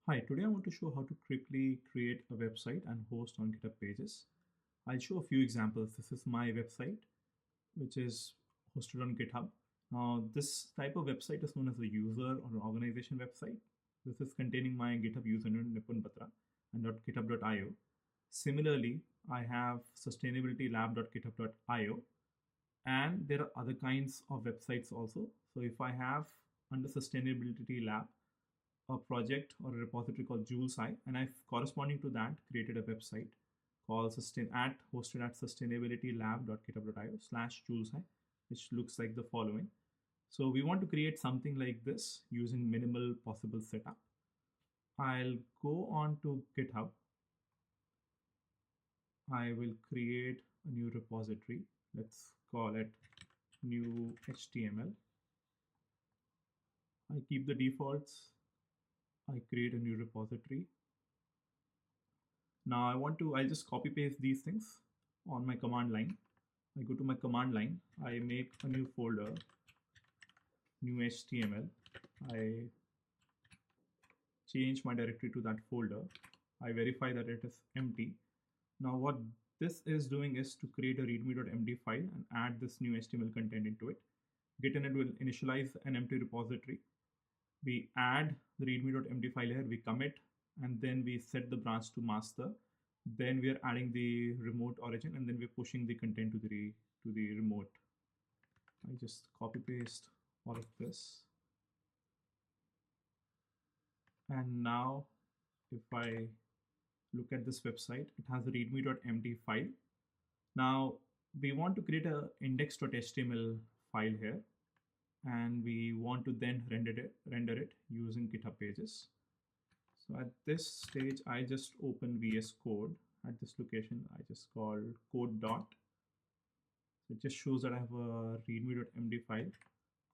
Hi, today I want to show how to quickly create a website and host on GitHub Pages. I'll show a few examples. This is my website, which is hosted on GitHub. Now, this type of website is known as a user or an organization website. This is containing my GitHub username Nipun Batra and .github.io. Similarly, I have sustainabilitylab.github.io, and there are other kinds of websites also. So if I have under Sustainability Lab a project or a repository called JewelSci, and I've corresponding to that created a website called hosted at sustainabilitylab.github.io/JewelSci, which looks like the following. So we want to create something like this using minimal possible setup. I'll go on to GitHub. I will create a new repository. Let's call it new HTML. I keep the defaults. I create a new repository. Now I just copy paste these things on my command line. I go to my command line. I make a new folder, new HTML. I change my directory to that folder. I verify that it is empty. Now what this is doing is to create a readme.md file and add this new HTML content into it. Git init will initialize an empty repository. We add the readme.md file here, we commit, and then we set the branch to master. Then we are adding the remote origin, and then we're pushing the content to the remote. I just copy paste all of this. And now if I look at this website, it has a readme.md file. Now we want to create a index.html file here, and we want to then render it using GitHub Pages. So at this stage, I just open VS Code. At this location, I just call code dot. So it just shows that I have a readme.md file.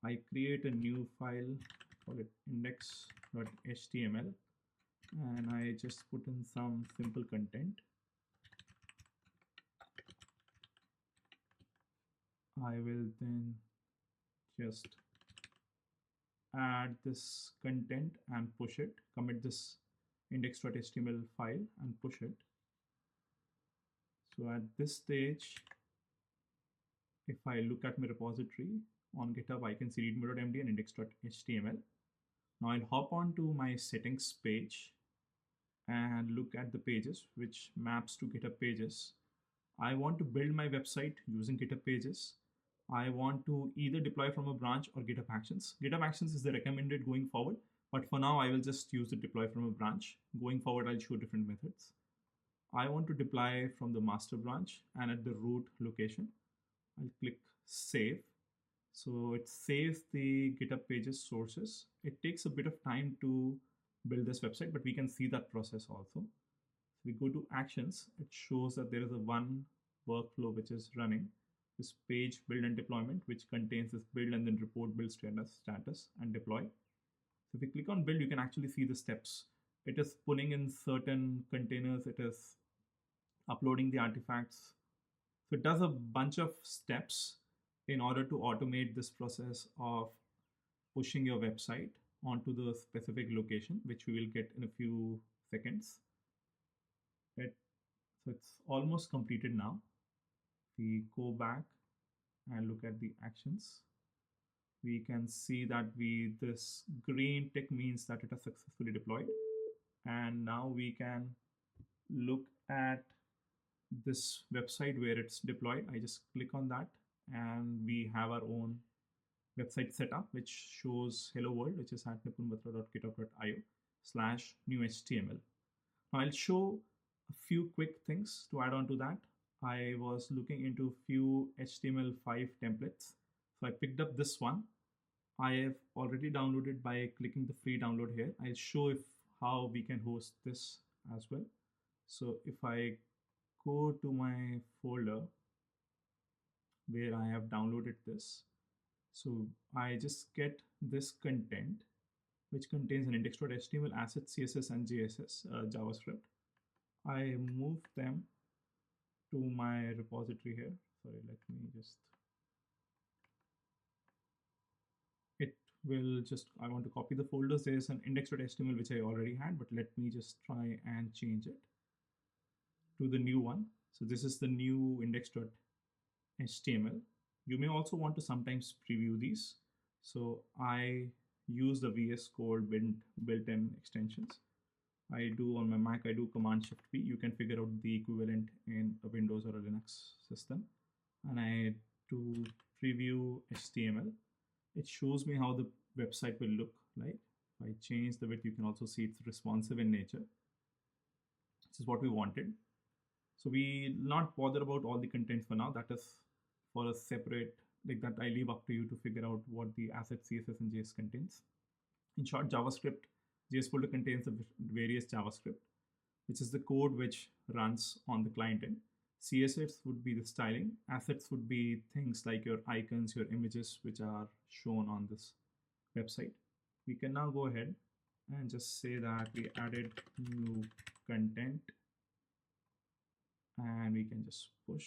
I create a new file, call it index.html, and I just put in some simple content. I will then just add this content and push it, commit this index.html file and push it. So at this stage, if I look at my repository on GitHub, I can see readme.md and index.html. Now I'll hop on to my settings page and look at the pages, which maps to GitHub Pages. I want to build my website using GitHub Pages. I want to either deploy from a branch or GitHub Actions. GitHub Actions is the recommended going forward, but for now I will just use the deploy from a branch. Going forward, I'll show different methods. I want to deploy from the master branch, and at the root location, I'll click save. So it saves the GitHub Pages sources. It takes a bit of time to build this website, but we can see that process also. So we go to actions. It shows that there is a one workflow which is running, this page build and deployment, which contains this build and then report build status and deploy. So if we click on build, you can actually see the steps. It is pulling in certain containers. It is uploading the artifacts. So it does a bunch of steps in order to automate this process of pushing your website onto the specific location, which we will get in a few seconds. So it's almost completed now. We go back and look at the actions. We can see that this green tick means that it has successfully deployed. And now we can look at this website where it's deployed. I just click on that, and we have our own website setup, which shows hello world, which is at nipunbatra.github.io/new HTML. Now I'll show a few quick things to add on to that. I was looking into few HTML5 templates. So I picked up this one. I have already downloaded by clicking the free download here. I'll show how we can host this as well. So if I go to my folder where I have downloaded this, so I just get this content, which contains an index.html, asset, CSS, and JSS, JavaScript. I move them to my repository here. Sorry, let me just, it I want to copy the folders. There's an index.html which I already had, but let me just try and change it to the new one. So this is the new index.html. You may also want to sometimes preview these. So I use the VS Code built-in extensions. I do on my Mac, I do Command Shift P. You can figure out the equivalent in a Windows or a Linux system. And I do preview HTML. It shows me how the website will look like. If I change the width, you can also see it's responsive in nature. This is what we wanted. So we not bother about all the contents for now. That is for a separate, like that I leave up to you to figure out what the asset CSS and JS contains. In short, JavaScript, JS folder contains the various JavaScript, which is the code which runs on the client end. CSS would be the styling. Assets would be things like your icons, your images, which are shown on this website. We can now go ahead and just say that we added new content, and we can just push.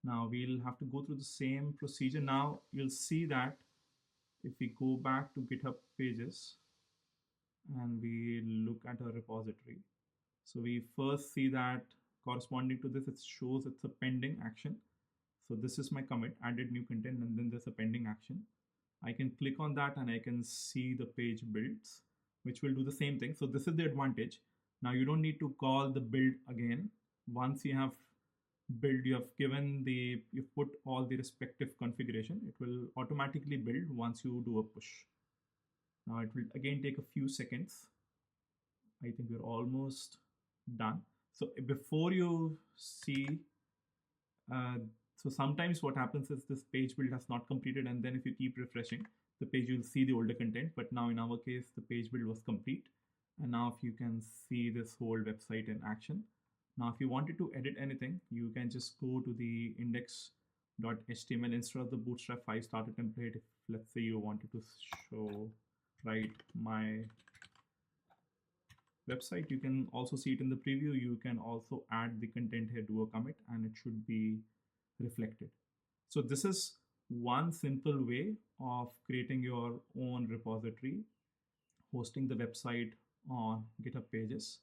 Now we'll have to go through the same procedure. Now you'll see that if we go back to GitHub Pages and we look at our repository, so we first see that corresponding to this, it shows it's a pending action. So this is my commit, added new content, and then there's a pending action. I can click on that and I can see the page builds, which will do the same thing. So this is the advantage. Now you don't need to call the build again. Once you have build, you've put all the respective configuration, it will automatically build once you do a push. Now it will again take a few seconds. I think we're almost done. So before you see, so sometimes what happens is this page build has not completed, and then if you keep refreshing the page, you'll see the older content. But now in our case, the page build was complete. And now if you can see this whole website in action. Now, if you wanted to edit anything, you can just go to the index.html instead of the Bootstrap 5 starter template. If let's say you wanted to show, right, my website, you can also see it in the preview. You can also add the content here, do a commit, and it should be reflected. So this is one simple way of creating your own repository, hosting the website on GitHub Pages.